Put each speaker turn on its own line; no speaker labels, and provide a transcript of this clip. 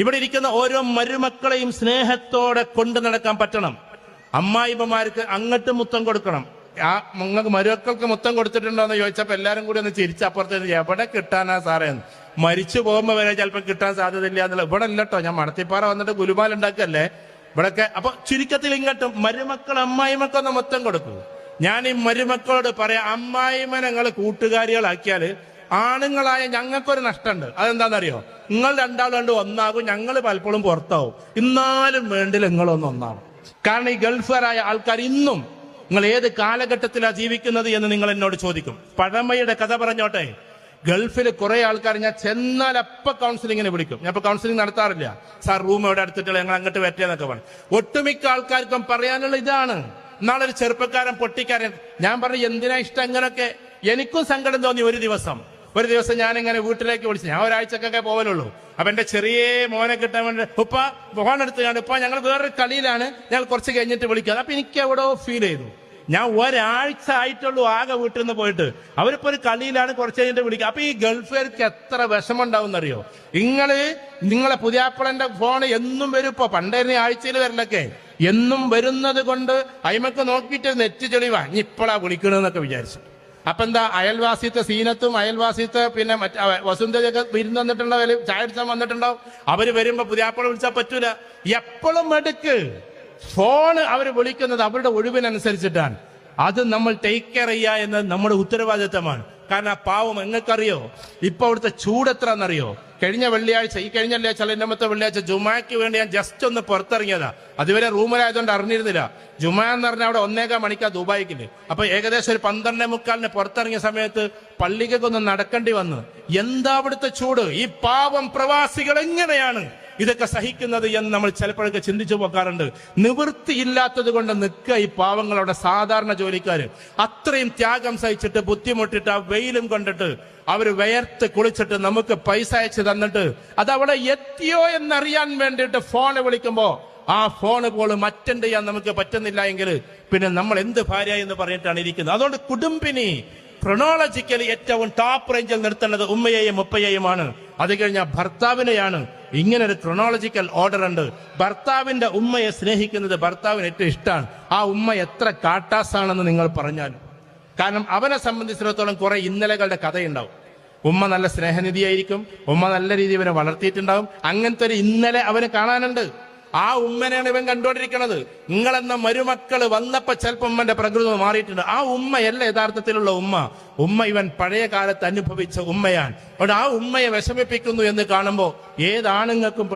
ഇവിടെ ഇരിക്കുന്ന ഓരോ മരുമക്കളെയും സ്നേഹത്തോടെ കൊണ്ടു നടക്കാൻ പറ്റണം. അമ്മായിമ്മമാർക്ക് അങ്ങോട്ട് മുത്തം കൊടുക്കണം. ആ നിങ്ങൾക്ക് മരുമക്കൾക്ക് മുത്തം കൊടുത്തിട്ടുണ്ടോ എന്ന് ചോദിച്ചപ്പോ എല്ലാരും കൂടി ഒന്ന് ചിരിച്ചപ്പുറത്ത് എവിടെ കിട്ടാനാ സാറേ, മരിച്ചു പോകുമ്പോ വരെ ചിലപ്പോൾ കിട്ടാൻ സാധ്യതയില്ല എന്നുള്ള. ഇവിടെ അല്ലട്ടോ, ഞാൻ മടത്തിപ്പാറ വന്നിട്ട് ഗുലുമാൽ ഉണ്ടാക്കല്ലേ ഇവിടൊക്കെ. അപ്പൊ ചുരുക്കത്തിൽ ഇങ്ങോട്ടും മരുമക്കൾ അമ്മായിമക്കൊന്ന് മുത്തം കൊടുക്കൂ. ഞാൻ ഈ മരുമക്കളോട് പറയാം, അമ്മായിമ്മനെ നിങ്ങൾ കൂട്ടുകാരികളാക്കിയാല് ആണുങ്ങളായ ഞങ്ങൾക്കൊരു നഷ്ടമുണ്ട്. അതെന്താണെന്നറിയോ? നിങ്ങൾ രണ്ടാളും കണ്ട് ഒന്നാകും, ഞങ്ങൾ പലപ്പോഴും പുറത്താവും. എന്നാലും വേണ്ടില്ല നിങ്ങളൊന്ന് ഒന്നാവും. കാരണം ഈ ഗൾഫുകാരായ ആൾക്കാർ ഇന്നും, നിങ്ങൾ ഏത് കാലഘട്ടത്തിലാണ് ജീവിക്കുന്നത് എന്ന് നിങ്ങൾ എന്നോട് ചോദിക്കും. പഴമയുടെ കഥ പറഞ്ഞോട്ടെ. ഗൾഫിൽ കുറെ ആൾക്കാർ ഞാൻ ചെന്നാൽ അപ്പൊ കൗൺസിലിങ്ങിന് വിളിക്കും. ഞാൻ ഇപ്പൊ കൗൺസിലിംഗ് നടത്താറില്ല. സാർ റൂം എവിടെ അടുത്തിട്ടുള്ള, ഞങ്ങൾ അങ്ങോട്ട് വരട്ടെന്നൊക്കെ പറഞ്ഞു. ഒട്ടുമിക്ക ആൾക്കാർക്കും പറയാനുള്ള ഇതാണ്. നാളൊരു ചെറുപ്പക്കാരൻ പൊട്ടിക്കാരൻ ഞാൻ പറഞ്ഞു എന്തിനാ ഇഷ്ടം ഇങ്ങനൊക്കെ. എനിക്കും സങ്കടം തോന്നി. ഒരു ദിവസം ഞാനിങ്ങനെ വീട്ടിലേക്ക് വിളിച്ചു. ഞാൻ ഒരാഴ്ചക്കൊക്കെ പോവലുള്ളൂ. അപ്പൊ എന്റെ ചെറിയ മോനെ കിട്ടാൻ വേണ്ടി ഉപ്പ ഫോൺ എടുത്ത് കണ്ടു, ഇപ്പൊ ഞങ്ങൾ വേറൊരു കളിയിലാണ്, ഞങ്ങൾ കുറച്ച് കഴിഞ്ഞിട്ട് വിളിക്കാം. അപ്പൊ എനിക്ക് എവിടെയോ ഫീൽ ചെയ്തു. ഞാൻ ഒരാഴ്ച ആയിട്ടുള്ളൂ ആകെ വീട്ടിൽ നിന്ന് പോയിട്ട്. അവരിപ്പോ ഒരു കളിയിലാണ്, കുറച്ച് കഴിഞ്ഞിട്ട് വിളിക്കുക. അപ്പൊ ഈ ഗൾഫുകാർക്ക് എത്ര വിഷമം ഉണ്ടാവും എന്നറിയോ? നിങ്ങളെ പുതിയാപ്പിളന്റെ ഫോൺ എന്നും വരും. ഇപ്പൊ പണ്ടായിരുന്നു ആഴ്ചയിൽ വരലൊക്കെ, എന്നും വരുന്നത് കൊണ്ട് അയിമക്ക് നോക്കിയിട്ട് നെറ്റ് ചെളിവാ ഇനി ഇപ്പോഴാ വിളിക്കണമെന്നൊക്കെ വിചാരിച്ചു. അപ്പൊ എന്താ, അയൽവാസിത്തെ സീനത്തും അയൽവാസിത്തെ പിന്നെ വസുന്ധരയൊക്കെ വിരുന്ന് വന്നിട്ടുണ്ടാവും, ചായ അടിച്ചാൻ വന്നിട്ടുണ്ടാവും. അവര് വരുമ്പോ പുതിയാപ്പിള വിളിച്ചാൽ പറ്റൂല. എപ്പോഴും എടുക്ക് ഫോണ് അവര് വിളിക്കുന്നത് അവരുടെ ഒഴിവിനനുസരിച്ചിട്ടാണ്. അത് നമ്മൾ ടേക്ക് കെയർ ചെയ്യുക എന്നത് നമ്മുടെ ഉത്തരവാദിത്തമാണ്. കാരണം ആ പാവം എങ്ങൾക്കറിയോ ഇപ്പൊ അവിടുത്തെ ചൂട് എത്ര എന്നറിയോ? കഴിഞ്ഞ വെള്ളിയാഴ്ച രണ്ടാമത്തെ വെള്ളിയാഴ്ച ജുമാക്ക് വേണ്ടി ഞാൻ ജസ്റ്റ് ഒന്ന് പുറത്തിറങ്ങിയതാ. അതുവരെ റൂമിലായതുകൊണ്ട് അറിഞ്ഞിരുന്നില്ല. ജുമാ എന്ന് പറഞ്ഞാൽ അവിടെ 1:15 മണിക്കാ ദുബായിക്കില്. അപ്പൊ ഏകദേശം ഒരു 12:45 പുറത്തിറങ്ങിയ സമയത്ത് പള്ളിക്കൊന്ന് നടക്കേണ്ടി വന്നു. എന്താ അവിടുത്തെ ചൂട്! ഈ പാവം പ്രവാസികൾ എങ്ങനെയാണ് ഇതൊക്കെ സഹിക്കുന്നത് എന്ന് നമ്മൾ ചിലപ്പോഴൊക്കെ ചിന്തിച്ചു പോക്കാറുണ്ട്. നിവൃത്തിയില്ലാത്തത് കൊണ്ട് നിൽക്കുക ഈ പാവങ്ങളുടെ സാധാരണ ജോലിക്കാര്. അത്രയും ത്യാഗം സഹിച്ചിട്ട് ബുദ്ധിമുട്ടിട്ട് ആ വെയിലും കൊണ്ടിട്ട് അവര് വിയർത്ത് കുളിച്ചിട്ട് നമുക്ക് പൈസ അയച്ചു തന്നിട്ട് അതവിടെ എത്തിയോ എന്നറിയാൻ വേണ്ടിയിട്ട് ഫോണ് വിളിക്കുമ്പോ ആ ഫോണ് പോലും അറ്റൻഡ് ചെയ്യാൻ നമുക്ക് പറ്റുന്നില്ല എങ്കിൽ പിന്നെ നമ്മൾ എന്ത് ഭാര്യ എന്ന് പറഞ്ഞിട്ടാണ് ഇരിക്കുന്നത്. അതുകൊണ്ട് കുടുംബിനി ക്രൊണോളജിക്കലി ഏറ്റവും ടോപ്പ് റേഞ്ചിൽ നിർത്തേണ്ടത് ഉമ്മയെയും ഉപ്പയെയുമാണ്. അത് കഴിഞ്ഞാൽ ഭർത്താവിനെയാണ്. ഇങ്ങനൊരു ക്രൊണോളജിക്കൽ ഓർഡർ ഉണ്ട്. ഭർത്താവിന്റെ ഉമ്മയെ സ്നേഹിക്കുന്നത് ഭർത്താവിന് ഏറ്റവും ഇഷ്ടമാണ്. ആ ഉമ്മ എത്ര കാട്ടാസാണെന്ന് നിങ്ങൾ പറഞ്ഞാലും. കാരണം അവനെ സംബന്ധിച്ചിടത്തോളം കുറെ ഇന്നലകളുടെ കഥയുണ്ടാവും. ഉമ്മ നല്ല സ്നേഹനിധിയായിരിക്കും, ഉമ്മ നല്ല രീതിയിൽ ഇവനെ വളർത്തിയിട്ടുണ്ടാവും. അങ്ങനത്തെ ഒരു ഇന്നലെ അവന് കാണാനുണ്ട്. ആ ഉമ്മനെയാണ് ഇവൻ കണ്ടുകൊണ്ടിരിക്കുന്നത്. നിങ്ങളെന്ന മരുമക്കള് വന്നപ്പോ ചിലപ്പോൾ ഉമ്മന്റെ പ്രകൃതം മാറിയിട്ടുണ്ട്. ആ ഉമ്മയല്ല യഥാർത്ഥത്തിലുള്ള ഉമ്മ ഇവൻ പഴയ കാലത്ത് അനുഭവിച്ച ഉമ്മയാണ്. അവിടെ ആ ഉമ്മയെ വിഷമിപ്പിക്കുന്നു എന്ന് കാണുമ്പോ ഏതാണുങ്ങൾക്കും